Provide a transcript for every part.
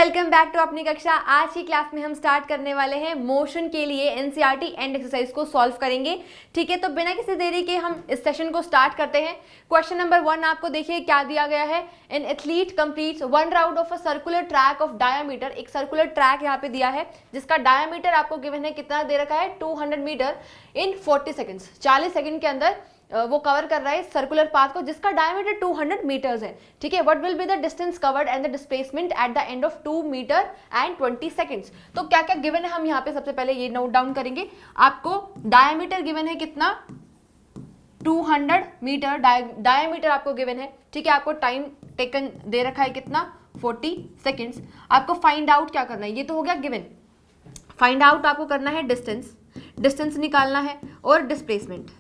Welcome back to अपनी कक्षा। आज की क्लास में हम स्टार्ट करने वाले हैं मोशन के लिए एनसीईआरटी एंड एक्सरसाइज को सॉल्व करेंगे। ठीक है, तो बिना किसी देरी के हम इस सेशन को स्टार्ट करते हैं। क्वेश्चन नंबर 1 आपको देखिए क्या दिया गया है। An athlete completes 1 round of a circular track of diameter. एक सर्कुलर ट्रैक यहाँ पे दिया है जिसका डायामीटर आपको गिवन है, कितना दे रखा है 200 मीटर इन 40 सेकेंड्स। 40 सेकेंड के अंदर वो कवर कर रहा है सर्कुलर पाथ को जिसका डायमीटर 200 मीटर्स है। ठीक है, what will be the distance covered and the displacement at the end of 2 metre and 20 seconds. तो क्या क्या गिवन है हम यहाँ पे सबसे पहले ये नोट डाउन करेंगे। आपको डायमीटर गिवन है कितना 200 मीटर डायमीटर आपको गिवन है। ठीक है, आपको टाइम टेकन दे रखा है कितना 40 सेकेंड्स। आपको फाइंड आउट क्या करना है, ये तो हो गया गिवन। फाइंड आउट आपको करना है डिस्टेंस निकालना है और डिस्प्लेसमेंट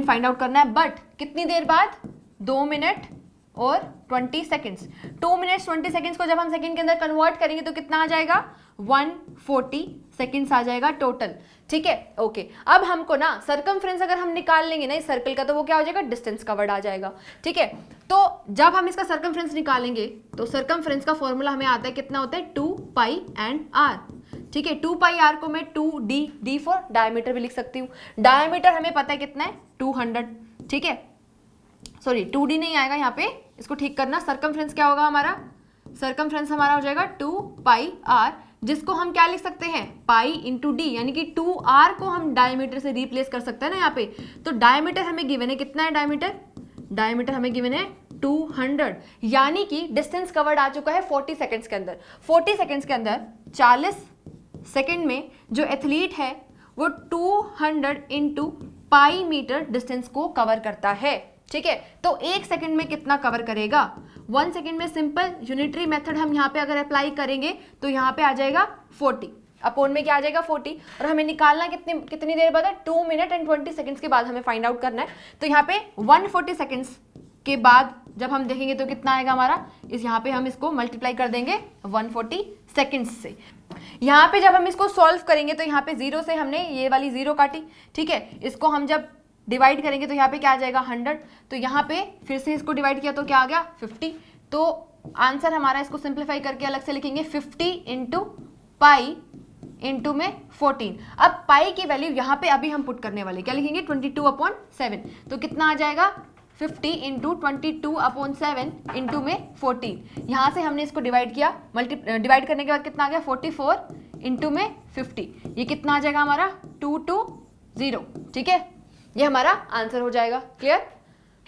फाइंड आउट करना है। बट कितनी देर बाद 2 मिनट और 20 सेकेंड्स। 2 मिनट्स 20 सेकेंड्स को जब हम सेकेंड के अंदर कन्वर्ट करेंगे तो कितना आ जाएगा 140 सेकेंड्स आ जाएगा टोटल। ठीक है, ओके। अब हमको ना सर्कमफ्रेंस अगर हम निकाल लेंगे ना इस सर्कल का तो वो क्या हो जाएगा डिस्टेंस कवर्ड आ जाएगा। ठीक है, तो जब हम इसका सर्कमफ्रेंस निकालेंगे तो सर्कमफ्रेंस का फॉर्मूला हमें आता है, कितना होता है 2 पाई एंड आर। ठीक है, 2 पाई आर को मैं 2d फॉर डायमीटर भी लिख सकती हूँ। डायमीटर हमें पता है कितना है 200। ठीक है, सॉरी 2d नहीं आएगा यहाँ पे, इसको ठीक करना। सर्कमफ्रेंस क्या होगा हमारा, सर्कमफ्रेंस हमारा हो जाएगा 2 पाई आर, जिसको हम क्या लिख सकते हैं पाई इंटू डी, यानी कि 2r को हम डायमीटर से रिप्लेस कर सकते हैं ना यहाँ पे। तो डायमीटर हमें गिवन है, कितना है डायमीटर हमें गिवन है 200, यानी कि डिस्टेंस कवर्ड आ चुका है 40 सेकेंड्स के अंदर। 40 सेकेंड्स के अंदर 40 सेकेंड में जो एथलीट है वो 200 इंटू पाई मीटर डिस्टेंस को कवर करता है। ठीक है, तो 1 सेकेंड में कितना कवर करेगा 1 सेकेंड में। सिंपल यूनिटरी मेथड हम यहाँ पे अगर अप्लाई करेंगे तो यहाँ पे आ जाएगा 40 अपॉन में क्या आ जाएगा 40, और हमें निकालना कितनी देर बाद है 2 मिनट एंड 20 सेकेंड्स के बाद हमें फाइंड आउट करना है। तो यहाँ पे 140 सेकेंड्स के बाद जब हम देखेंगे तो कितना आएगा हमारा, इस यहाँ पे हम इसको मल्टीप्लाई कर देंगे 140 सेकेंड्स से। यहाँ पे जब हम इसको सॉल्व करेंगे तो यहाँ पे 0 से हमने ये वाली 0 काटी। ठीक है, इसको हम जब डिवाइड करेंगे तो यहाँ पे क्या आ जाएगा 100। तो यहाँ पे फिर से इसको डिवाइड किया तो क्या आ गया 50। तो आंसर हमारा, इसको सिंप्लीफाई करके अलग से लिखेंगे 50 इंटू पाई इंटू में 14। अब पाई की वैल्यू यहाँ पे अभी हम पुट करने वाले, क्या लिखेंगे 22/7। तो कितना आ जाएगा 50 इंटू 22/7 इंटू में 14। यहाँ से हमने इसको डिवाइड किया, डिवाइड करने के बाद कितना आ गया 44 इंटू में 50। ये कितना आ जाएगा हमारा 220। ठीक है, ये हमारा आंसर हो जाएगा। क्लियर,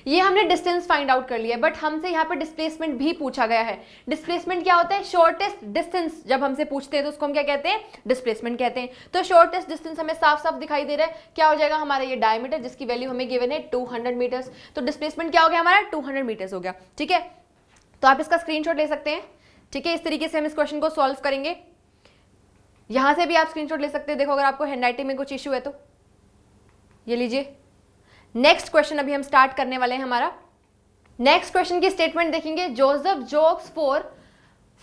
ये हमने डिस्टेंस फाइंड आउट कर लिया, बट हमसे यहाँ पे डिस्प्लेसमेंट भी पूछा गया है। डिस्प्लेसमेंट क्या होता है, शॉर्टेस्ट डिस्टेंस जब हमसे पूछते हैं तो उसको हम क्या कहते हैं डिस्प्लेसमेंट कहते हैं। तो शॉर्टेस्ट डिस्टेंस हमें साफ साफ दिखाई दे रहा है, क्या हो जाएगा हमारा ये डायमीटर जिसकी वैल्यू हमें गिवन है 200 मीटर्स। तो डिस्प्लेसमेंट क्या हो गया हमारा 200 मीटर्स हो गया। ठीक है, तो आप इसका स्क्रीनशॉट ले सकते हैं। ठीक है, इस तरीके से हम इस क्वेश्चन को सॉल्व करेंगे। यहां से भी आप स्क्रीनशॉट ले सकते हैं। देखो अगर आपको हैंडराइटिंग में कुछ इशू है तो ये लीजिए। नेक्स्ट क्वेश्चन अभी हम स्टार्ट करने वाले हैं हमारा। नेक्स्ट क्वेश्चन की स्टेटमेंट देखेंगे। Joseph jogs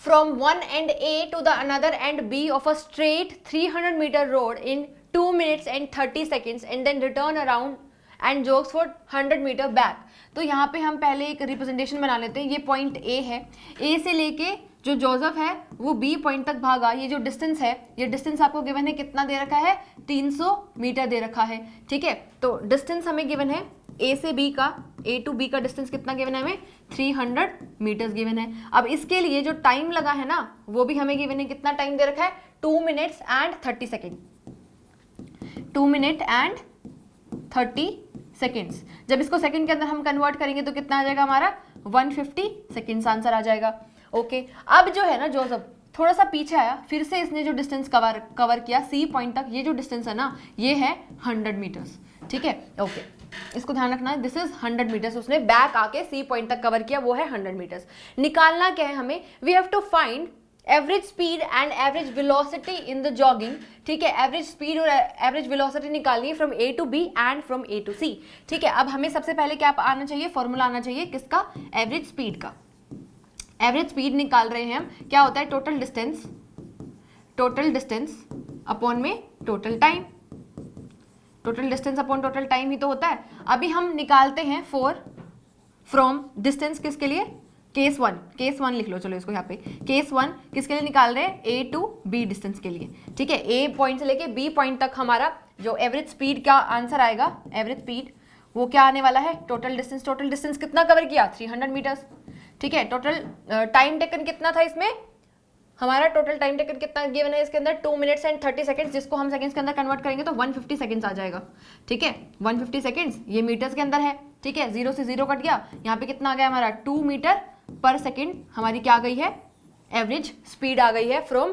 from one end A to the another end B of a straight 300 metre road in 2 minutes and 30 seconds and then return around and jogs for 100 metre back. तो यहाँ पे हम पहले एक representation बना लेते हैं। ये पॉइंट ए है, ए से लेके जो जोसेफ है वो बी पॉइंट तक भागा। ये जो डिस्टेंस है, ये डिस्टेंस आपको गिवन है, कितना दे रखा है 300 मीटर दे रखा है। ठीक है, तो डिस्टेंस हमें गिवन है ए से बी का, ए टू बी का डिस्टेंस कितना गिवन है हमें 300 मीटर्स गिवन है। अब इसके लिए जो टाइम लगा है ना वो भी हमें गिवन है, कितना टाइम दे रखा है 2 minutes and 30 second. 2 minute and 30 seconds. जब इसको सेकेंड के अंदर हम कन्वर्ट करेंगे तो कितना आ जाएगा हमारा 150 सेकेंड्स आंसर आ जाएगा। ओके, अब जो है ना जोसेफ थोड़ा सा पीछे आया, फिर से इसने जो डिस्टेंस कवर किया सी पॉइंट तक, ये जो डिस्टेंस है ना ये है 100 मीटर्स। ठीक है, ओके, इसको ध्यान रखना है, दिस इज 100 मीटर्स। उसने बैक आके सी पॉइंट तक कवर किया, वो है 100 मीटर्स। निकालना क्या है हमें, we have to find average speed and average velocity in the jogging. ठीक है, एवरेज स्पीड और एवरेज वेलोसिटी निकालनी है from A to B and from A to C. ठीक है, अब हमें सबसे पहले क्या आना चाहिए, फॉर्मूला आना चाहिए किसका, एवरेज स्पीड का। एवरेज स्पीड निकाल रहे हैं हम, क्या होता है टोटल डिस्टेंस अपॉन में total time. Total distance upon total time ही तो होता है। अभी हम निकालते हैं फ्रॉम डिस्टेंस किसके लिए केस वन लिख लो, चलो इसको यहाँ पे केस वन किसके लिए निकाल रहे हैं, ए टू बी डिस्टेंस के लिए, ठीक है। ए पॉइंट से लेके बी पॉइंट तक हमारा जो एवरेज स्पीड का आंसर आएगा, एवरेज स्पीड वो क्या आने वाला है, टोटल डिस्टेंस कितना कवर किया, 300 मीटर्स, ठीक है। टोटल टाइम टेकन कितना था इसमें, हमारा टोटल टाइम टेकन कितना गिवन है इसके अंदर, 2 मिनट्स एंड 30 सेकंड्स, जिसको हम सेकंड्स के अंदर कन्वर्ट करेंगे तो 150 सेकंड्स आ जाएगा, ठीक है। 150 सेकंड्स ये मीटर्स के अंदर है, ठीक है। 0 से 0 कट गया, यहाँ पे कितना आ गया हमारा 2 मीटर पर सेकंड, हमारी क्या आ गई है, एवरेज स्पीड आ गई है from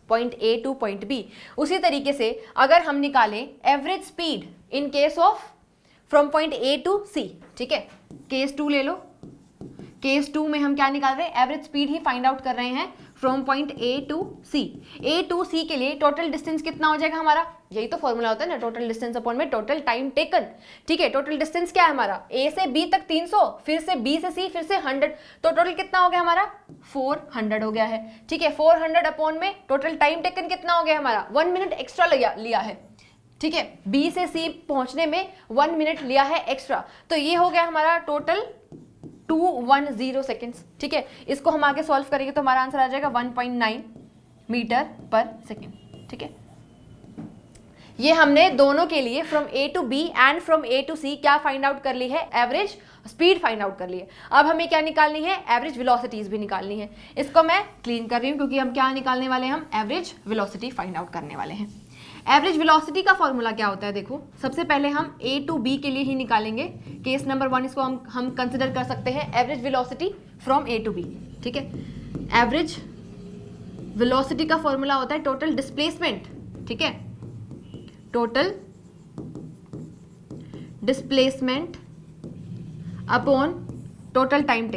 point A to point B. उसी तरीके से अगर हम निकालें average speed in case of from point A to C, ठीक है, केस 2 ले लो। केस 2 में हम क्या निकाल रहे हैं, एवरेज स्पीड ही फाइंड आउट कर रहे हैं from point A to C. A to C के लिए टोटल डिस्टेंस कितना हो जाएगा हमारा, यही तो फॉर्मूला होता है ना, टोटल डिस्टेंस अपॉन में टोटल टाइम टेकन, ठीक है। टोटल डिस्टेंस क्या है हमारा, ए से बी तक 300, फिर से बी से सी, फिर से 100, तो टोटल कितना हो गया हमारा 400 हो गया है, ठीक है। 400 अपॉन में टोटल टाइम टेकन कितना हो गया हमारा, 1 मिनट एक्स्ट्रा लिया है, ठीक है। बी से सी पहुंचने में 1 मिनट लिया है एक्स्ट्रा, तो ये हो गया हमारा टोटल 210 सेकेंड्स, ठीक है। इसको हम आगे सॉल्व करेंगे तो हमारा आंसर आ जाएगा 1.9 मीटर पर सेकेंड, ठीक है। ये हमने दोनों के लिए from A to B and from A to C क्या फाइंड आउट कर ली है, एवरेज स्पीड फाइंड आउट कर ली है। अब हमें क्या निकालनी है, एवरेज वेलोसिटीज भी निकालनी है। इसको मैं क्लीन कर रही हूँ क्योंकि हम क्या निकालने वाले हैं, हम एवरेज वेलोसिटी फाइंड आउट करने वाले हैं। एवरेज वेलोसिटी का फॉर्मूला क्या होता है, देखो सबसे पहले हम ए टू बी के लिए ही निकालेंगे। केस नंबर 1 इसको हम कंसिडर कर सकते हैं average velocity from A to B, ठीक है। एवरेज वेलोसिटी का फॉर्मूला होता है टोटल डिस्प्लेसमेंट, ठीक है, total displacement upon total time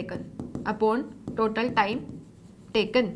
taken,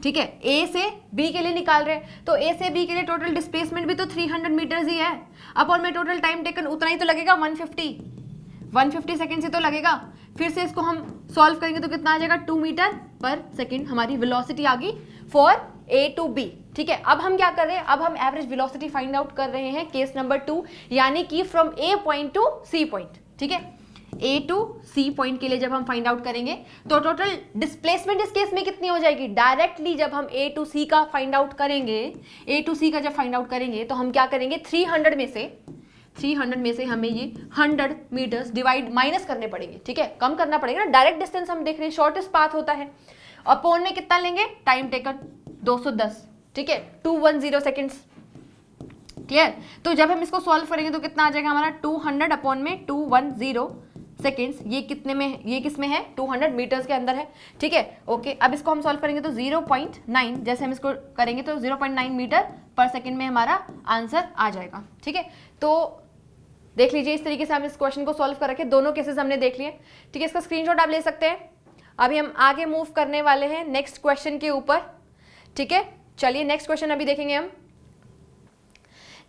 ठीक है। ए से बी के लिए निकाल रहे हैं तो ए से बी के लिए टोटल डिस्प्लेसमेंट भी तो 300 मीटर्स ही है, अपॉन में टोटल टाइम टेकन उतना ही तो लगेगा, 150 सेकंड से तो लगेगा। फिर से इसको हम सॉल्व करेंगे तो कितना आ जाएगा, 2 मीटर पर सेकंड हमारी वेलोसिटी आ गई फॉर ए टू बी, ठीक है। अब हम क्या कर रहे हैं, अब हम एवरेज वेलोसिटी फाइंड आउट कर रहे हैं केस नंबर 2, यानी कि from A point to C point, ठीक है। ए टू सी पॉइंट के लिए जब हम फाइंड आउट करेंगे तो टोटल डिस्प्लेसमेंट इस केस में कितनी हो जाएगी, डायरेक्टली जब हम ए टू सी का फाइंड आउट करेंगे, ए टू सी का जब फाइंड आउट करेंगे तो हम क्या करेंगे, 300 में से हमें ये 100 मीटर्स डिवाइड माइनस करने पड़ेंगे, ठीक है, कम करना पड़ेगा ना। डायरेक्ट डिस्टेंस हम देख रहे हैं, शॉर्टेस्ट पाथ होता है। अपॉन में कितना लेंगे, टाइम टेकन 210, ठीक है, 210 सेकेंड्स, क्लियर। तो जब हम इसको सॉल्व करेंगे तो कितना आ जाएगा हमारा 200 अपॉन में 210 सेकेंड्स, ये कितने में, ये किस में है, 200 मीटर्स के अंदर है, ठीक है, ओके। अब इसको हम सॉल्व करेंगे तो 0.9, जैसे हम इसको करेंगे तो 0.9 मीटर पर सेकेंड में हमारा आंसर आ जाएगा, ठीक है। तो देख लीजिए इस तरीके से हम इस क्वेश्चन को सॉल्व कर रखे, दोनों केसेस हमने देख लिए, ठीक है। इसका स्क्रीनशॉट आप ले सकते हैं। अभी हम आगे मूव करने वाले हैं नेक्स्ट क्वेश्चन के ऊपर, ठीक है। चलिए नेक्स्ट क्वेश्चन अभी देखेंगे हम।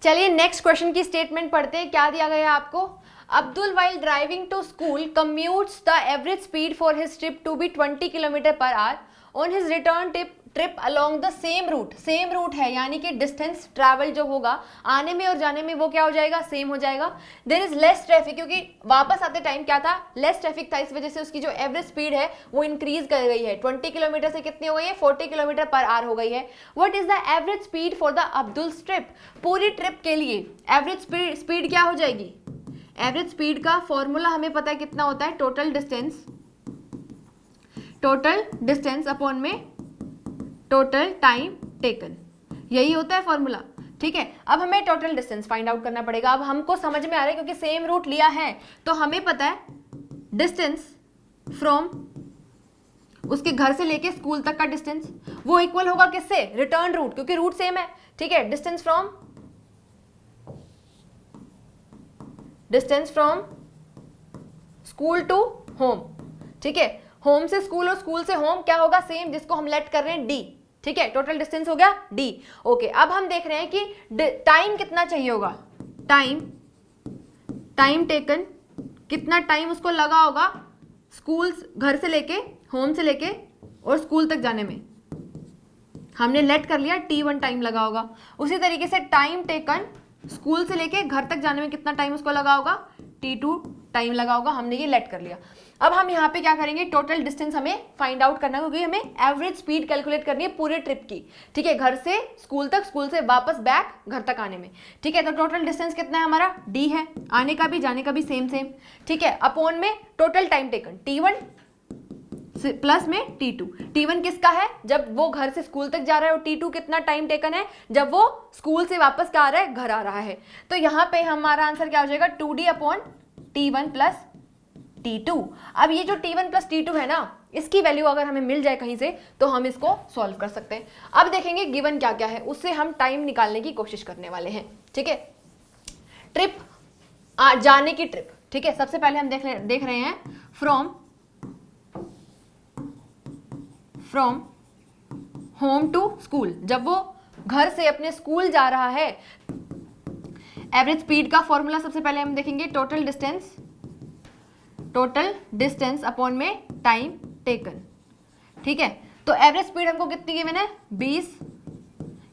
चलिए नेक्स्ट क्वेश्चन की स्टेटमेंट पढ़ते हैं, क्या दिया गया है आपको। Abdul, while driving to school, commutes the average speed for his trip to be 20 km/h. On his return trip along the same route, same route है यानी कि डिस्टेंस ट्रैवल जो होगा आने में और जाने में वो क्या हो जाएगा, सेम हो जाएगा। देयर इज लेस ट्रैफिक, क्योंकि वापस आते टाइम क्या था, लेस ट्रैफिक था, इस वजह से उसकी जो एवरेज स्पीड है वो इंक्रीज कर गई है, 20 किलोमीटर से कितनी हो गई है, 40 km/h हो गई है। What is the average speed for the Abdul trip, पूरी ट्रिप के लिए एवरेज स्पीड क्या हो जाएगी। एवरेज स्पीड का फॉर्मूला हमें पता है कितना होता है, टोटल डिस्टेंस अपॉन में टोटल टाइम टेकन, यही होता है फॉर्मूला, ठीक है। अब हमें टोटल डिस्टेंस फाइंड आउट करना पड़ेगा। अब हमको समझ में आ रहा है क्योंकि सेम रूट लिया है तो हमें पता है डिस्टेंस फ्रॉम उसके घर से लेके स्कूल तक का डिस्टेंस वो इक्वल होगा किससे, रिटर्न रूट, क्योंकि रूट सेम है, ठीक है। Distance from school to home, ठीक है। होम से स्कूल और स्कूल से होम क्या होगा, सेम, जिसको हम लेट कर रहे हैं डी, ठीक है। टोटल डिस्टेंस हो गया डी, ओके। अब हम देख रहे हैं कि टाइम कितना चाहिए होगा, टाइम टेकन कितना टाइम उसको लगा होगा स्कूल, घर से लेके, होम से लेके और स्कूल तक जाने में। हमने लेट कर लिया T1 टाइम लगा होगा। उसी तरीके से टाइम टेकन स्कूल से लेके घर तक जाने में कितना टाइम उसको लगा होगा, T2 टाइम लगा होगा, हमने ये लेट कर लिया। अब हम यहाँ पे क्या करेंगे, टोटल डिस्टेंस हमें फाइंड आउट करना है, क्योंकि हमें एवरेज स्पीड कैलकुलेट करनी है पूरे ट्रिप की, ठीक है, घर से स्कूल तक, स्कूल से वापस बैक घर तक आने में, ठीक है। तो टोटल डिस्टेंस कितना है हमारा, d है, आने का भी जाने का भी सेम सेम, ठीक है, अपॉन में total time taken t1 plus में t2। t1 किसका है, जब वो घर से स्कूल तक जा रहा है, और t2 कितना टाइम टेकन है, जब वो स्कूल से वापस क्या आ रहा है, घर आ रहा है। तो यहाँ पे हमारा आंसर क्या हो जाएगा, 2d upon t1 plus t2। अब ये जो t1 प्लस t2 है ना, इसकी वैल्यू अगर हमें मिल जाए कहीं से तो हम इसको सॉल्व कर सकते हैं। अब देखेंगे गिवन क्या क्या है, उससे हम टाइम निकालने की कोशिश करने वाले हैं, ठीक है। ट्रिप, जाने की ट्रिप, ठीक है। सबसे पहले हम देख रहे हैं फ्रॉम होम टू स्कूल, जब वो घर से अपने स्कूल जा रहा है, एवरेज स्पीड का फॉर्मूला सबसे पहले हम देखेंगे, टोटल डिस्टेंस अपॉन में टाइम टेकन, ठीक है। तो एवरेज स्पीड हमको कितनी गिवन है, 20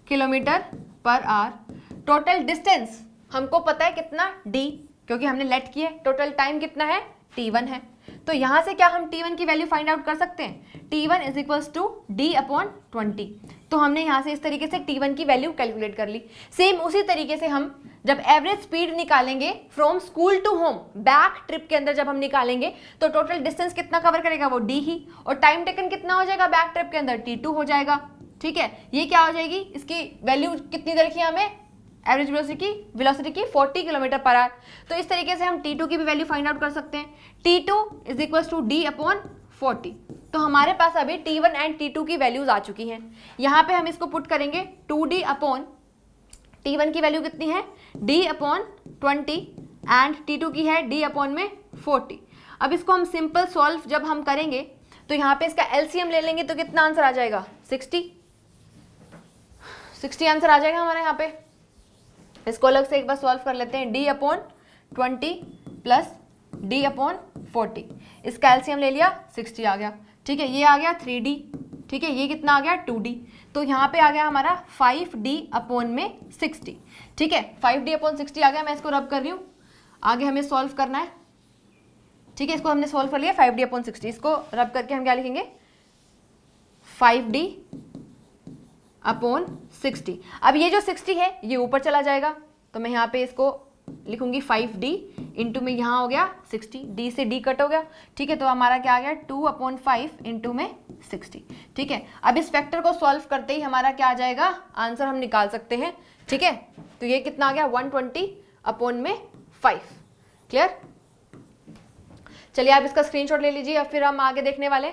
kilometre per hour. Total distance हमको पता है कितना, d, क्योंकि हमने लेट किया है। टोटल टाइम कितना है, t1 है। तो यहां से क्या हम t1 की वैल्यू फाइंड आउट कर सकते हैं, t1 is equals to d upon 20। तो हमने यहां से इस तरीके से t1 की वैल्यू कैलकुलेट कर ली। सेम उसी तरीके से हम जब एवरेज स्पीड निकालेंगे from school to home, back trip के अंदर जब हम निकालेंगे, तो टोटल डिस्टेंस कितना कवर करेगा, वो d ही, और टाइम टेकन कितना हो जाएगा बैक ट्रिप के अंदर, t2 हो जाएगा, ठीक है। ये क्या हो जाएगी, इसकी वैल्यू कितनी दे रखी है हमें, एवरेज वेलोसिटी की 40 किलोमीटर पर आवर। तो इस तरीके से हम t2 की भी वैल्यू फाइंड आउट कर सकते हैं, t2 is equal to d upon 40। तो हमारे पास अभी t1 एंड t2 की वैल्यूज आ चुकी हैं। यहाँ पे हम इसको पुट करेंगे, 2d अपॉन t1 की वैल्यू कितनी है, d अपॉन 20 एंड t2 की है d अपॉन में 40। अब इसको हम सिंपल सॉल्व जब हम करेंगे तो यहाँ पे इसका LCM ले लेंगे तो कितना आंसर आ जाएगा, 60 आंसर आ जाएगा हमारे यहाँ पे। इसको अलग से एक बार सॉल्व कर लेते हैं, d upon 20 plus d upon 40, इसका एलसीएम ले लिया, 60 आ गया, ठीक है। ये आ गया 3d, ठीक है, ये कितना आ गया 2d। तो यहाँ पे आ गया हमारा 5d अपॉन में 60, ठीक है, 5d अपॉन 60 आ गया। मैं इसको रब कर रही हूँ, आगे हमें सॉल्व करना है, ठीक है। इसको हमने सॉल्व कर लिया 5d अपॉन 60, इसको रब करके हम क्या लिखेंगे, 5d अपॉन 60। अब ये जो 60 है ये ऊपर चला जाएगा, तो मैं यहाँ पे इसको लिखूंगी 5d इंटू में, यहाँ हो गया 60, d से d कट हो गया, ठीक है। तो हमारा क्या आ गया, 2/5 इंटू में 60, ठीक है। अब इस फैक्टर को सॉल्व करते ही हमारा क्या आ जाएगा, आंसर हम निकाल सकते हैं, ठीक है। तो ये कितना आ गया, 120 अपॉन में 5, क्लियर। चलिए आप इसका स्क्रीनशॉट ले लीजिए, अब फिर हम आगे देखने वाले।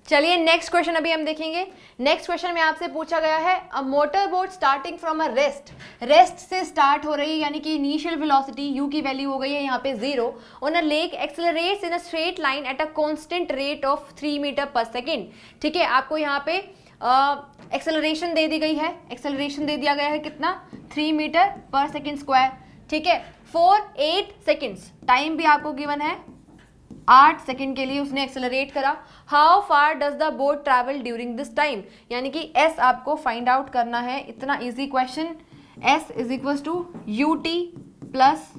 चलिए नेक्स्ट क्वेश्चन अभी हम देखेंगे। नेक्स्ट क्वेश्चन में आपसे पूछा गया है, a motor boat starting from a rest से स्टार्ट हो रही है, यानी कि इनिशियल वेलोसिटी u की वैल्यू हो गई है यहाँ पे 0, on a lake accelerates in a straight line at a constant rate of 3 metre per second, ठीक है। आपको यहाँ पे एक्सेलरेशन दे दी गई है, एक्सेलरेशन दे दिया गया है कितना, 3 मीटर पर सेकेंड स्क्वायर, ठीक है, फॉर 8 सेकेंड्स। टाइम भी आपको गिवन है 8 सेकेंड के लिए उसने एक्सेलरेट करा। How far does the boat travel during this time, यानी कि s आपको फाइंड आउट करना है, इतना easy question. s is equal to ut plus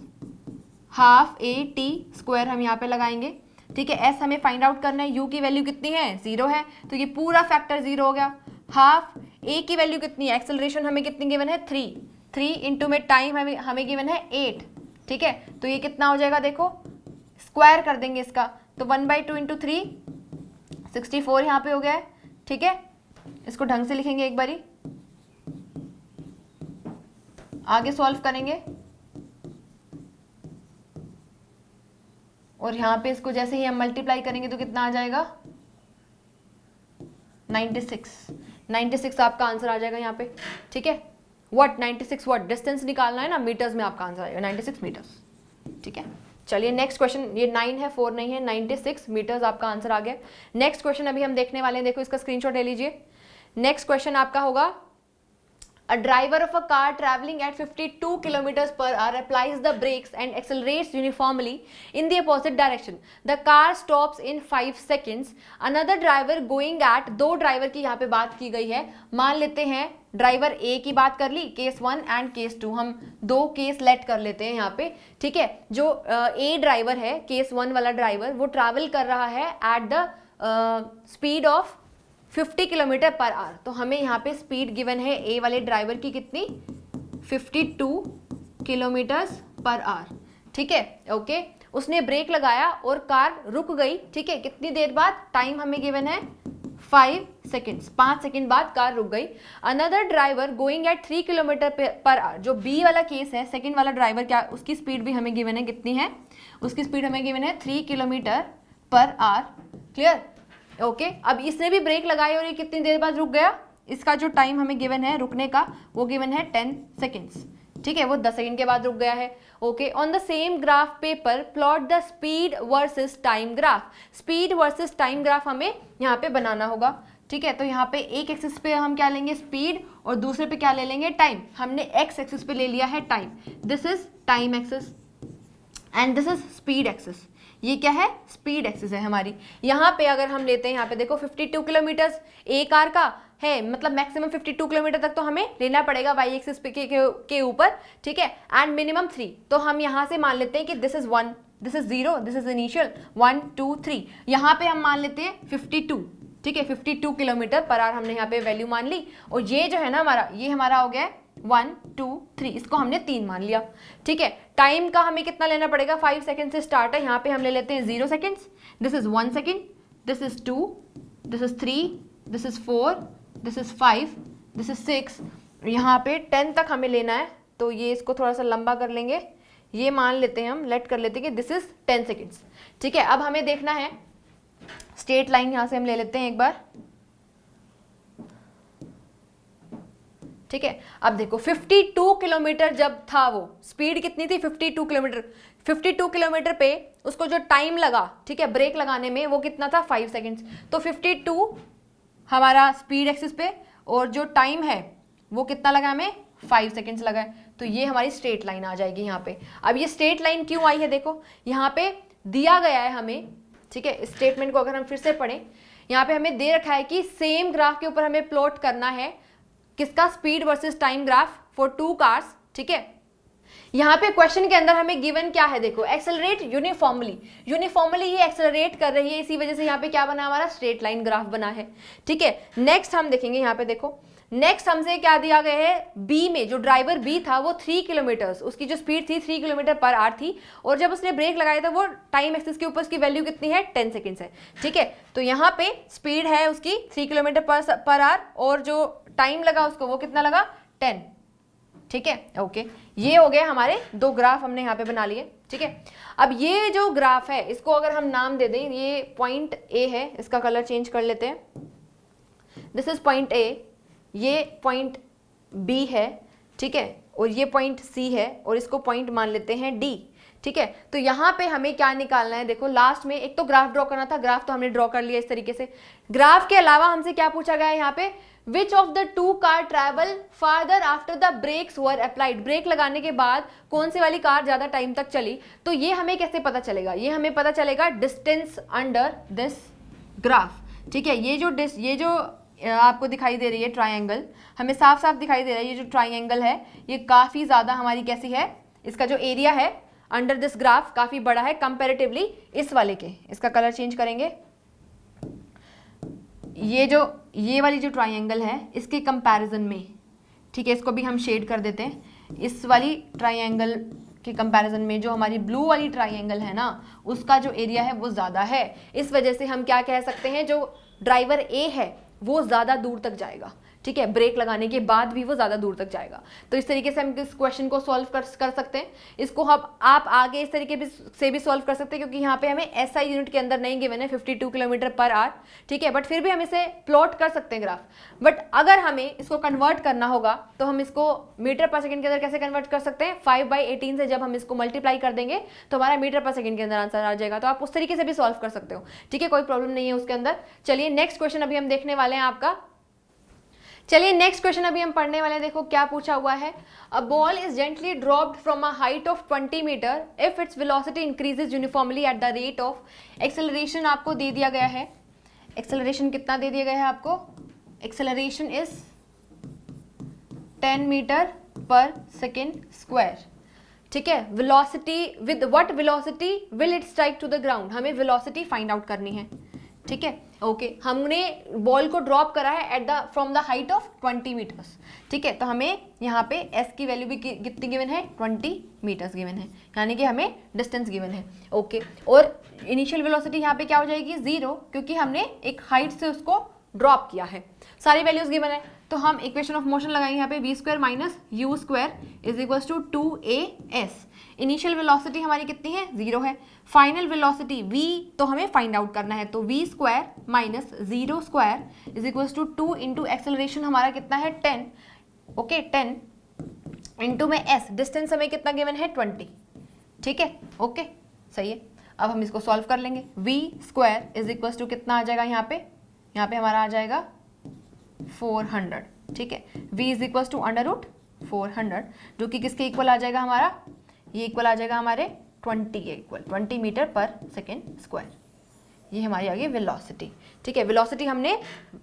half AT square हम यहाँ पे लगाएंगे, ठीक है। s हमें फाइंड आउट करना है, u की वैल्यू कितनी है, 0 है, तो ये पूरा फैक्टर 0 हो गया। हाफ a की वैल्यू कितनी है, एक्सेलरेशन हमें कितनी गिवन है, 3 इंटू में टाइम हमें गिवन है 8, ठीक है। तो ये कितना हो जाएगा, देखो स्क्वायर कर देंगे इसका, तो 1/2 इंटू 3 64 यहाँ पे हो गया है, ठीक है। इसको ढंग से लिखेंगे एक बारी, आगे सॉल्व करेंगे, और यहाँ पे इसको जैसे ही हम मल्टीप्लाई करेंगे तो कितना आ जाएगा, 96 आपका आंसर आ जाएगा यहाँ पे, ठीक है। व्हाट 96 व्हाट, डिस्टेंस निकालना है ना, मीटर्स में आपका आंसर आएगा 96 मीटर्स, ठीक है। चलिए नेक्स्ट क्वेश्चन, ये 9 है 4 नहीं है, 96 मीटर्स आपका आंसर आ गया। नेक्स्ट क्वेश्चन अभी हम देखने वाले हैं, देखो इसका स्क्रीनशॉट ले लीजिए। नेक्स्ट क्वेश्चन आपका होगा, A driver of a car traveling at 52 kilometers per hour applies the brakes and accelerates uniformly in the opposite direction. The car stops in 5 seconds. Another driver going at, दो driver की यहाँ पे बात की गई है, मान लेते हैं ड्राइवर ए की बात कर ली, केस 1 एंड केस 2, हम दो केस लेट कर लेते हैं यहाँ पे, ठीक है। जो ए ड्राइवर है, केस 1 वाला ड्राइवर, वो ट्रैवल कर रहा है at the speed of 50 kilometre per hour. तो हमें यहाँ पे स्पीड गिवन है ए वाले ड्राइवर की कितनी, 52 किलोमीटर्स पर आवर, ठीक है, ओके। उसने ब्रेक लगाया और कार रुक गई, ठीक है, कितनी देर बाद, टाइम हमें गिवन है 5 सेकेंड्स, 5 सेकेंड बाद कार रुक गई। Another driver going at 3 kilometre per hour, जो बी वाला केस है, सेकेंड वाला ड्राइवर, क्या उसकी स्पीड भी हमें गिवन है, कितनी है, उसकी स्पीड हमें गिवन है 3 kilometre per hour, clear, okay. अब इसने भी ब्रेक लगाई और ये कितनी देर बाद रुक गया, इसका जो टाइम हमें गिवन है रुकने का वो गिवन है 10 सेकेंड्स, ठीक है, वो 10 सेकेंड के बाद रुक गया है, okay. On the same graph paper plot the speed versus time graph. Speed versus time graph हमें यहाँ पे बनाना होगा, ठीक है। तो यहाँ पे एक एक्सिस पे हम क्या लेंगे, स्पीड, और दूसरे पे क्या ले लेंगे, टाइम। हमने एक्स एक्सिस पे ले लिया है time, this is time axis and this is speed axis. ये क्या है, स्पीड एक्सिस है हमारी। यहाँ पे अगर हम लेते हैं, यहाँ पे देखो 52 किलोमीटर्स ए कार का है, मतलब मैक्सिमम 52 किलोमीटर तक तो हमें लेना पड़ेगा वाई एक्सिस के ऊपर, ठीक है, एंड मिनिमम 3। तो हम यहाँ से मान लेते हैं कि this is 1, this is 0, this is initial 1 2 3। यहाँ पे हम मान लेते हैं 52, ठीक है, 52 किलोमीटर पर आवर हमने यहाँ पे वैल्यू मान ली। और ये जो है ना हमारा, ये हमारा हो गया 1 2 3, इसको हमने 3 मान लिया, ठीक है। टाइम का हमें कितना लेना पड़ेगा, 5 सेकेंड से स्टार्ट है, यहाँ पे हम ले लेते हैं 0 seconds, this is 1 second, this is 2, this is 3, this is 4, this is 5, this is 6, यहाँ पे 10 तक हमें लेना है। तो ये इसको थोड़ा सा लंबा कर लेंगे, ये मान लेते हैं हम, लेट कर लेते हैं कि दिस इज 10 सेकेंड्स, ठीक है। अब हमें देखना है स्ट्रेट लाइन, यहाँ से हम ले लेते हैं एक बार, ठीक है। अब देखो 52 किलोमीटर जब था, वो स्पीड कितनी थी, 52 किलोमीटर, 52 किलोमीटर पे उसको जो टाइम लगा, ठीक है, ब्रेक लगाने में, वो कितना था, 5 सेकेंड्स। तो 52 हमारा स्पीड एक्सिस पे, और जो टाइम है वो कितना लगा हमें, 5 सेकेंड्स लगा है। तो ये हमारी स्ट्रेट लाइन आ जाएगी यहाँ पे। अब ये स्ट्रेट लाइन क्यों आई है, देखो यहाँ पे दिया गया है हमें, ठीक है। स्टेटमेंट को अगर हम फिर से पढ़ें, यहाँ पे हमें दे रखा है कि सेम ग्राफ के ऊपर हमें प्लॉट करना है किसका, speed versus time graph for 2 cars, ठीक है। यहाँ पे क्वेश्चन के अंदर हमें गिवन क्या है, देखो एक्सेलरेट यूनिफॉर्मली, यूनिफॉर्मली ये एक्सेलरेट कर रही है, इसी वजह से यहाँ पे क्या बना, हमारा स्ट्रेट लाइन ग्राफ बना है, ठीक है। नेक्स्ट हम देखेंगे, यहाँ पे देखो नेक्स्ट हमसे क्या दिया गया है, बी में जो ड्राइवर बी था वो 3 किलोमीटर्स, उसकी जो स्पीड थी 3 किलोमीटर पर आवर थी, और जब उसने ब्रेक लगाया था वो टाइम एक्सिस के ऊपर उसकी वैल्यू कितनी है, 10 सेकेंड्स है, ठीक है। तो यहाँ पे स्पीड है उसकी 3 किलोमीटर पर आवर, और जो टाइम लगा उसको वो कितना लगा, 10, ठीक है, ओके। ये हो गए हमारे 2 ग्राफ हमने यहाँ पे बना लिए, ठीक है। अब ये जो ग्राफ है इसको अगर हम नाम दे दें, ये पॉइंट ए है, इसका कलर चेंज कर लेते हैं, दिस इज पॉइंट ए, ये पॉइंट बी है, ठीक है, और ये पॉइंट सी है, और इसको पॉइंट मान लेते हैं डी, ठीक है। तो यहाँ पे हमें क्या निकालना है, देखो लास्ट में एक तो ग्राफ ड्रॉ करना था, ग्राफ तो हमने ड्रॉ कर लिया इस तरीके से। ग्राफ के अलावा हमसे क्या पूछा गया है यहाँ पे, which of the 2 car travel farther after the brakes were applied, brake लगाने के बाद कौन सी वाली कार ज्यादा टाइम तक चली। तो ये हमें कैसे पता चलेगा, ये हमें पता चलेगा डिस्टेंस अंडर दिस ग्राफ, ठीक है। ये जो आपको दिखाई दे रही है ट्राइंगल, हमें साफ साफ दिखाई दे रहा है, ये जो ट्राइंगल है ये काफ़ी ज़्यादा हमारी कैसी है, इसका जो एरिया है अंडर दिस ग्राफ काफ़ी बड़ा है कंपैरेटिवली इस वाले के। इसका कलर चेंज करेंगे, ये वाली जो ट्राइंगल है इसके कंपैरिजन में, ठीक है, इसको भी हम शेड कर देते हैं। इस वाली ट्राइंगल के कंपैरिजन में जो हमारी ब्लू वाली ट्राइंगल है ना, उसका जो एरिया है वो ज़्यादा है। इस वजह से हम क्या कह सकते हैं, जो ड्राइवर ए है वो ज़्यादा दूर तक जाएगा, ठीक है, ब्रेक लगाने के बाद भी वो ज़्यादा दूर तक जाएगा। तो इस तरीके से हम इस क्वेश्चन को सॉल्व कर सकते हैं। इसको आप आगे इस तरीके से भी सॉल्व कर सकते हैं, क्योंकि यहाँ पे हमें ऐसा यूनिट के अंदर नहीं गिवन है 52 किलोमीटर पर आवर, ठीक है, बट फिर भी हम इसे प्लॉट कर सकते हैं ग्राफ। बट अगर हमें इसको कन्वर्ट करना होगा तो हम इसको मीटर पर सेकेंड के अंदर कैसे कन्वर्ट कर सकते हैं, 5/18 से जब हम इसको मल्टीप्लाई कर देंगे तो हमारा मीटर पर सेकेंड के अंदर आंसर आ जाएगा। तो आप उस तरीके से भी सॉल्व कर सकते हो, ठीक है, कोई प्रॉब्लम नहीं है उसके अंदर। चलिए नेक्स्ट क्वेश्चन अभी हम देखने वाले हैं आपका, चलिए नेक्स्ट क्वेश्चन अभी हम पढ़ने वाले हैं। देखो क्या पूछा हुआ है, a ball is gently dropped from a height of 20 metre if its velocity increases uniformly at the rate of, acceleration आपको दे दिया गया है, एक्सेलरेशन कितना दे दिया गया है आपको, acceleration is 10 metre per second square, ठीक है। Velocity, with what velocity will it strike to the ground, हमें वेलोसिटी फाइंड आउट करनी है, ठीक है। ओके, हमने बॉल को ड्रॉप करा है at the from the height of 20 metres, ठीक है। तो हमें यहाँ पे एस की वैल्यू भी कितनी गिवन है, 20 मीटर्स गिवन है, यानी कि हमें डिस्टेंस गिवन है। ओके, और इनिशियल वेलोसिटी यहाँ पे क्या हो जाएगी, 0, क्योंकि हमने एक हाइट से उसको ड्रॉप किया है। सारी वैल्यूज गिवन है, तो हम इक्वेशन ऑफ मोशन लगाएंगे यहाँ पे, v² minus u² is equal to 2as। Initial velocity हमारी कितनी है, 0 है। फाइनल वेलोसिटी v तो हमें फाइंड आउट करना है, तो v² minus 0² is equal to 2 into acceleration हमारा कितना है 10, ओके 10 इंटू में s, डिस्टेंस हमें कितना गिवन है 20, ठीक है। ओके सही है, अब हम इसको सॉल्व कर लेंगे। v² इज इक्वल टू कितना आ जाएगा यहाँ पे हमारा आ जाएगा 400, ठीक है। v इज इक्वल टू √400 जो कि किसके इक्वल आ जाएगा हमारा, ये इक्वल आ जाएगा हमारे 20 के equal, 20 metre per second square. ये हमारी आ गई वेलोसिटी, ठीक है। वेलोसिटी हमने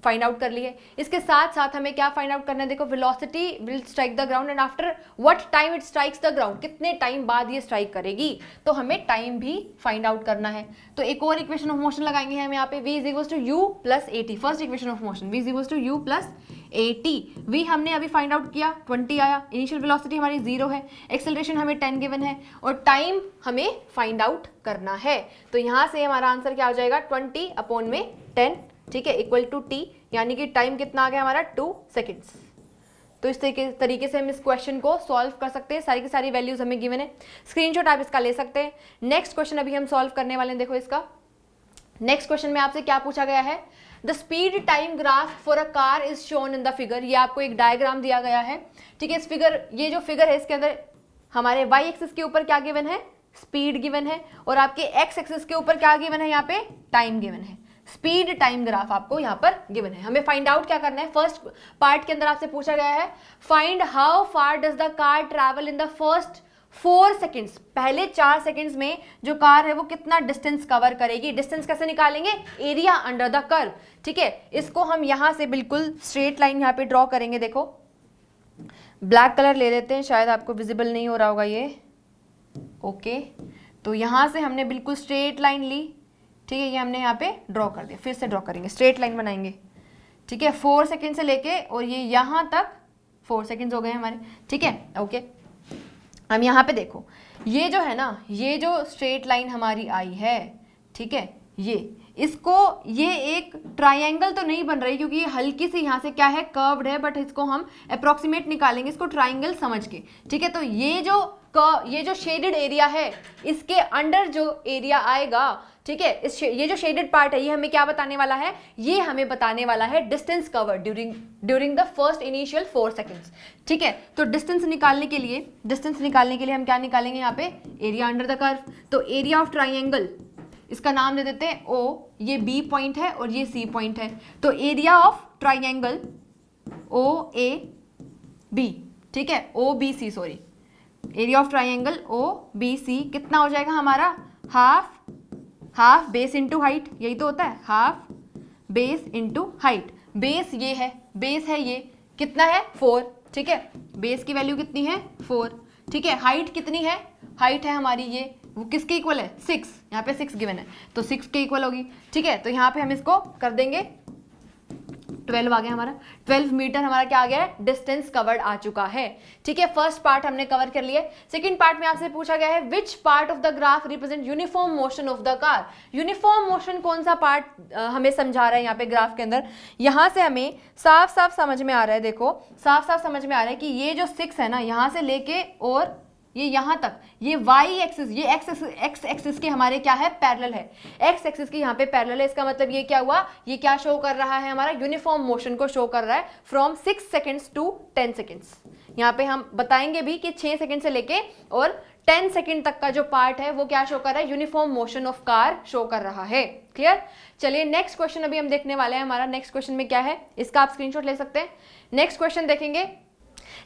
फाइंड आउट कर ली है। इसके साथ साथ हमें क्या फाइंड आउट करना है, देखो velocity will strike the ground and after what time it strikes the ground, कितने टाइम बाद ये स्ट्राइक करेगी, तो हमें टाइम भी फाइंड आउट करना है। तो एक और इक्वेशन ऑफ मोशन लगाएंगे हम यहाँ पे, v is equal to u plus at, first equation of motion v is equal to u plus at। v हमने अभी फाइंड आउट किया, 20 आया, इनिशियल वेलोसिटी हमारी 0 है, एक्सेलरेशन हमें 10 गिवन है और टाइम हमें फाइंड आउट करना है। तो यहाँ से हमारा आंसर क्या हो जाएगा, 20 अपॉन में 10, ठीक है, इक्वल टू t, यानी कि टाइम कितना आ गया हमारा 2 सेकेंड्स। तो इस तरीके से हम इस क्वेश्चन को सॉल्व कर सकते हैं, सारी की सारी वैल्यूज हमें गिवन है, स्क्रीनशॉट आप इसका ले सकते हैं। नेक्स्ट क्वेश्चन अभी हम सॉल्व करने वाले हैं। देखो इसका नेक्स्ट क्वेश्चन में आपसे क्या पूछा गया है, the speed time graph for a car is shown in the figure. ये आपको एक डायग्राम दिया गया है, ठीक है। इस फिगर, ये जो फिगर है इसके अंदर हमारे y एक्सिस के ऊपर क्या गिवन है, स्पीड गिवन है, और आपके x एक्सिस के ऊपर क्या गिवन है, यहाँ पे टाइम गिवन है। स्पीड टाइम ग्राफ आपको यहाँ पर गिवन है, हमें फाइंड आउट क्या करना है। फर्स्ट पार्ट के अंदर आपसे पूछा गया है, find how far does the car travel in the first 4 seconds, पहले 4 सेकेंड्स में जो कार है वो कितना डिस्टेंस कवर करेगी। डिस्टेंस कैसे निकालेंगे, एरिया अंडर द कर्व, ठीक है। इसको हम यहाँ से बिल्कुल स्ट्रेट लाइन यहाँ पे ड्रॉ करेंगे। देखो ब्लैक कलर ले लेते हैं, शायद आपको विजिबल नहीं हो रहा होगा ये, ओके। तो यहाँ से हमने बिल्कुल स्ट्रेट लाइन ली, ठीक है, ये हमने यहाँ पे ड्रॉ कर दिया, फिर से ड्रॉ करेंगे, स्ट्रेट लाइन बनाएंगे, ठीक है। 4 सेकेंड से लेके और ये यहाँ तक 4 सेकेंड्स हो गए हमारे, ठीक है, ओके। हम यहाँ पे देखो, ये जो है ना, ये जो स्ट्रेट लाइन हमारी आई है, ठीक है, ये एक ट्रायंगल तो नहीं बन रही क्योंकि ये हल्की सी यहाँ से क्या है, कर्व्ड है, बट इसको हम अप्रोक्सीमेट निकालेंगे इसको ट्रायंगल समझ के, ठीक है। तो ये जो शेडेड एरिया है, इसके अंडर जो एरिया आएगा, ठीक है, ये जो शेडेड पार्ट है, ये हमें क्या बताने वाला है, ये हमें बताने वाला है distance cover during the first initial 4 seconds, ठीक है। तो डिस्टेंस निकालने के लिए हम क्या निकालेंगे यहाँ पे, एरिया अंडर द कर्व। तो एरिया ऑफ ट्राइंगल, इसका नाम दे देते हैं O, ये B पॉइंट है और ये C पॉइंट है। तो एरिया ऑफ ट्राइंगल OAB, ठीक है, OBC, sorry, area of triangle OBC कितना हो जाएगा हमारा, हाफ बेस इंटू हाइट, यही तो होता है, half base into height. Base ये है, बेस है ये, कितना है 4, ठीक है, बेस की वैल्यू कितनी है 4, ठीक है। हाइट कितनी है, हाइट है हमारी ये, वो किसके इक्वल है 6, यहाँ पे 6 गिवन है, तो 6 के इक्वल होगी, ठीक है। तो यहाँ पे हम इसको कर देंगे 12 आ गया हमारा, 12 मीटर हमारा क्या आ गया है, डिस्टेंस कवर्ड आ चुका है, ठीक है। फर्स्ट पार्ट हमने कवर कर लिया। सेकंड पार्ट में आपसे पूछा गया है, which part of the graph represent uniform motion of the car. Uniform motion कौन सा पार्ट हमें समझा रहा है यहाँ पे ग्राफ के अंदर। यहाँ से हमें साफ साफ समझ में आ रहा है, देखो साफ साफ समझ में आ रहा है कि ये जो 6 है ना, यहाँ से लेके और ये यहाँ तक, ये y एक्सिस, ये x एक्सिस के हमारे क्या है, पैरेलल है, x एक्सिस की यहाँ पे पैरेलल है। इसका मतलब ये क्या हुआ, ये क्या शो कर रहा है, हमारा यूनिफॉर्म मोशन को शो कर रहा है फ्रॉम 6 सेकेंड्स टू 10 सेकेंड्स। यहाँ पे हम बताएंगे भी कि 6 सेकंड से लेके और 10 सेकंड तक का जो पार्ट है वो क्या शो कर रहा है, uniform motion of car show कर रहा है। क्लियर? चलिए नेक्स्ट क्वेश्चन अभी हम देखने वाले हैं। हमारा नेक्स्ट क्वेश्चन में क्या है, इसका आप स्क्रीनशॉट ले सकते हैं। नेक्स्ट क्वेश्चन देखेंगे,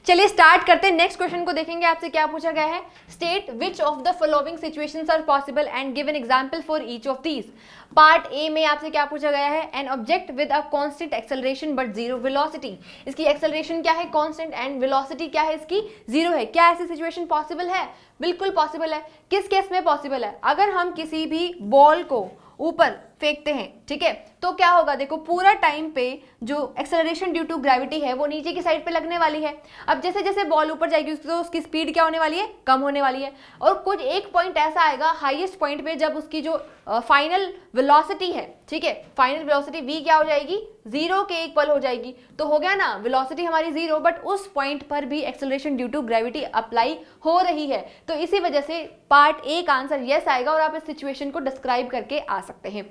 चलिए स्टार्ट करते हैं। नेक्स्ट क्वेश्चन को देखेंगे, आपसे क्या पूछा गया है, state which of the following situations are possible and give an example for each of these. Part A में आपसे क्या पूछा गया है, an object with a constant acceleration but zero velocity. इसकी एक्सेलरेशन क्या है, कांस्टेंट, एंड वेलोसिटी क्या है इसकी, जीरो है। क्या ऐसी सिचुएशन पॉसिबल है? बिल्कुल पॉसिबल है। किस केस में पॉसिबल है? अगर हम किसी भी बॉल को ऊपर फेंकते हैं, ठीक है, तो क्या होगा, देखो पूरा टाइम पे जो एक्सेलरेशन ड्यू टू ग्रेविटी है वो नीचे की साइड पे लगने वाली है। अब जैसे जैसे बॉल ऊपर जाएगी तो उसकी स्पीड क्या होने वाली है, कम होने वाली है। और कुछ एक पॉइंट ऐसा आएगा हाईएस्ट पॉइंट पे जब उसकी जो फाइनल वेलोसिटी है, ठीक है, फाइनल वेलोसिटी v क्या हो जाएगी, जीरो के इक्वल हो जाएगी। तो हो गया ना, वेलोसिटी हमारी जीरो, बट उस पॉइंट पर भी acceleration due to gravity apply हो रही है। तो इसी वजह से पार्ट ए का आंसर यस आएगा और आप इस सिचुएशन को डिस्क्राइब करके आ सकते हैं।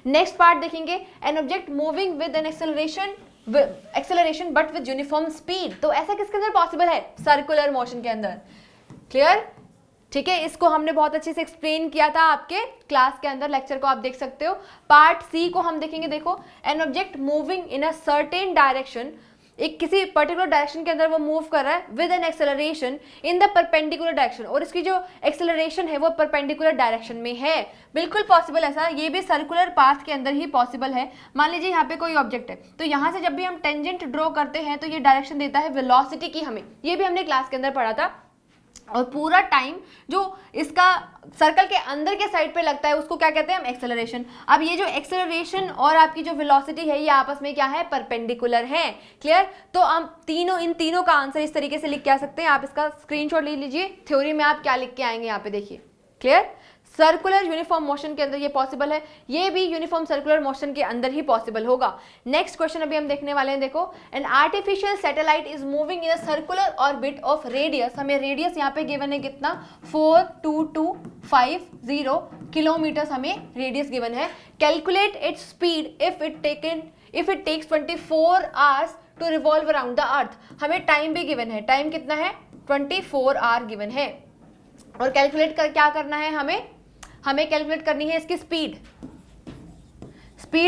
नेक्स्ट पार्ट देखेंगे, an object moving with an acceleration but with uniform speed. तो ऐसा किसके अंदर पॉसिबल है, सर्कुलर मोशन के अंदर। क्लियर? ठीक है, इसको हमने बहुत अच्छे से एक्सप्लेन किया था आपके क्लास के अंदर, लेक्चर को आप देख सकते हो। पार्ट सी को हम देखेंगे, देखो, an object moving in a certain direction, एक किसी पर्टिकुलर डायरेक्शन के अंदर वो मूव कर रहा है with an acceleration in the perpendicular direction, और इसकी जो एक्सेलरेशन है वो परपेंडिकुलर डायरेक्शन में है। बिल्कुल पॉसिबल ऐसा, ये भी सर्कुलर पाथ के अंदर ही पॉसिबल है। मान लीजिए यहाँ पे कोई ऑब्जेक्ट है, तो यहाँ से जब भी हम टेंजेंट ड्रॉ करते हैं तो ये डायरेक्शन देता है वेलोसिटी की हमें, ये भी हमने क्लास के अंदर पढ़ा था। और पूरा टाइम जो इसका सर्कल के अंदर के साइड पे लगता है उसको क्या कहते हैं हम, एक्सेलरेशन। अब ये जो एक्सेलरेशन और आपकी जो वेलोसिटी है ये आपस में क्या है, परपेंडिकुलर है। क्लियर? तो हम इन तीनों का आंसर इस तरीके से लिख के आ सकते हैं। आप इसका स्क्रीनशॉट ले लीजिए, थ्योरी में आप क्या लिख के आएंगे यहाँ पे देखिए। क्लियर? सर्कुलर यूनिफॉर्म मोशन के अंदर ये पॉसिबल है, ये भी यूनिफॉर्म सर्कुलर मोशन के अंदर ही पॉसिबल होगा। नेक्स्ट क्वेश्चन अभी हम देखने वाले हैं, देखो, an artificial satellite is moving in a circular orbit of radius. हमें रेडियस यहाँ पे गिवन है कितना, 42250 किलोमीटर हमें रेडियस गिवन है। Calculate its speed if it takes 24 hours to revolve around the earth. हमें टाइम भी गिवन है, टाइम कितना है, 24 आवर गिवन है। और कैलकुलेट कर क्या करना है, हमें कैलकुलेट करनी है इसकी स्पीड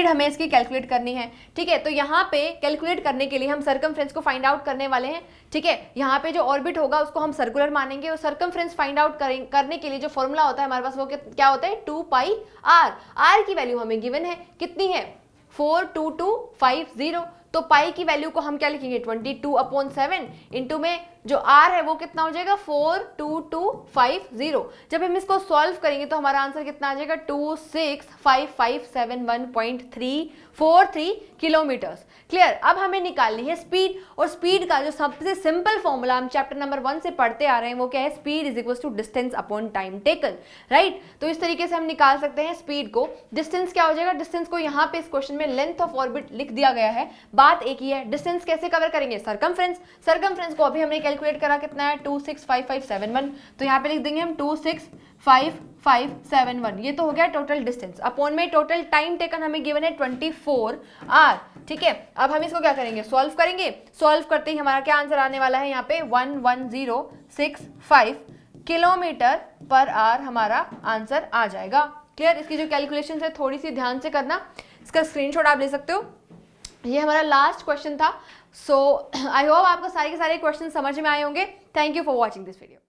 हमें इसकी कैलकुलेट करनी है। ठीक है, तो यहाँ पे कैलकुलेट करने के लिए हम सर्कमफ्रेंस को फाइंड आउट करने वाले हैं। ठीक है, यहाँ पे जो ऑर्बिट होगा उसको हम सर्कुलर मानेंगे और सर्कमफ्रेंस फाइंड आउट करने के लिए जो फॉर्मूला होता है हमारे पास वो क्या होता है, 2 r की वैल्यू हमें गिवन है, कितनी है, 42250। तो पाई की वैल्यू को हम क्या लिखेंगे, 22/7 इंटू में जो r है वो कितना हो जाएगा, 42250। जब हम इसको सॉल्व करेंगे तो हमारा आंसर कितना आ जाएगा, 265571.343 किलोमीटर्स। क्लियर? अब हमें निकालनी है स्पीड, और स्पीड का जो सबसे सिंपल फॉर्मूला हम चैप्टर नंबर 1 से पढ़ते आ रहे हैं वो क्या है, speed is equal to distance upon time taken. Right? तो इस तरीके से हम निकाल सकते हैं स्पीड को। डिस्टेंस क्या हो जाएगा, डिस्टेंस को यहाँ पे इस क्वेश्चन में लेंथ ऑफ ऑर्बिट लिख दिया गया है, बात एक ही है। डिस्टेंस कैसे कवर करेंगे, सर्कमफ्रेंस को अभी हमने कैलकुलेट करा, कितना है, 265571। तो यहाँ पे लिख देंगे हम 265571। ये तो हो गया टोटल डिस्टेंस, अपॉन में टोटल टाइम टेकन हमें गिवन है 24 आवर। ठीक है, अब हम इसको क्या करेंगे, सॉल्व करेंगे। सॉल्व करते ही हमारा क्या आंसर आने वाला है, यहाँ पे 11065 किलोमीटर पर आवर हमारा आंसर आ जाएगा। क्लियर? इसकी जो कैलकुलेशन है थोड़ी सी ध्यान से करना, इसका स्क्रीनशॉट आप ले सकते हो। ये हमारा लास्ट क्वेश्चन था। सो आई होप आपको सारे के सारे क्वेश्चन समझ में आए होंगे। Thank you for watching this video.